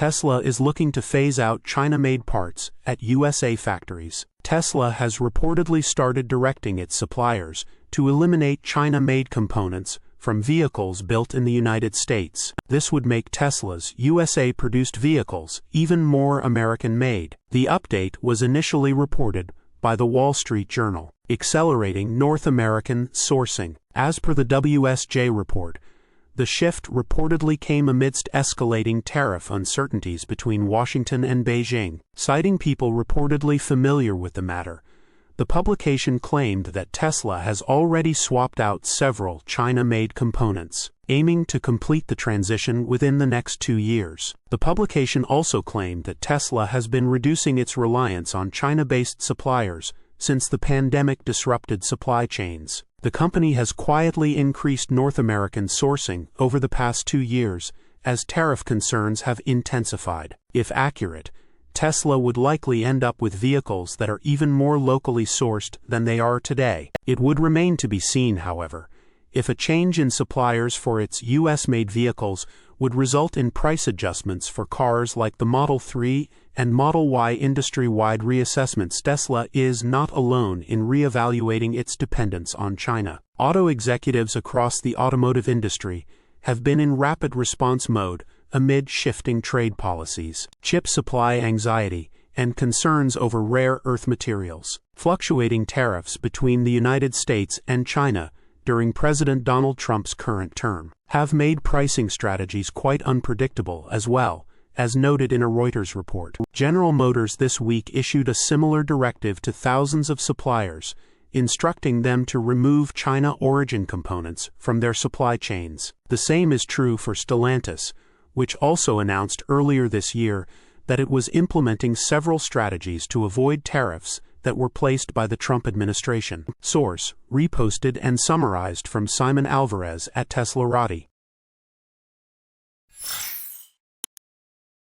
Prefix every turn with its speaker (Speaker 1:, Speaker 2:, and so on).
Speaker 1: Tesla is looking to phase out China-made parts at USA factories. Tesla has reportedly started directing its suppliers to eliminate China-made components from vehicles built in the United States. This would make Tesla's USA-produced vehicles even more American-made. The update was initially reported by the Wall Street Journal, accelerating North American sourcing. As per the WSJ report, the shift reportedly came amidst escalating tariff uncertainties between Washington and Beijing. Citing people reportedly familiar with the matter, the publication claimed that Tesla has already swapped out several China-made components, aiming to complete the transition within the next 2 years. The publication also claimed that Tesla has been reducing its reliance on China-based suppliers since the pandemic disrupted supply chains. The company has quietly increased North American sourcing over the past 2 years as tariff concerns have intensified. If accurate, Tesla would likely end up with vehicles that are even more locally sourced than they are today. It would remain to be seen, however, if a change in suppliers for its US-made vehicles would result in price adjustments for cars like the Model 3 and Model Y. Industry-wide reassessments. Tesla is not alone in reevaluating its dependence on China. Auto executives across the automotive industry have been in rapid response mode amid shifting trade policies, chip supply anxiety, and concerns over rare earth materials. Fluctuating tariffs between the United States and China during President Donald Trump's current term have made pricing strategies quite unpredictable as well, as noted in a Reuters report. General Motors this week issued a similar directive to thousands of suppliers, instructing them to remove China origin components from their supply chains. The same is true for Stellantis, which also announced earlier this year that it was implementing several strategies to avoid tariffs that were placed by the Trump administration. Source: reposted and summarized from Simon Alvarez at teslarati.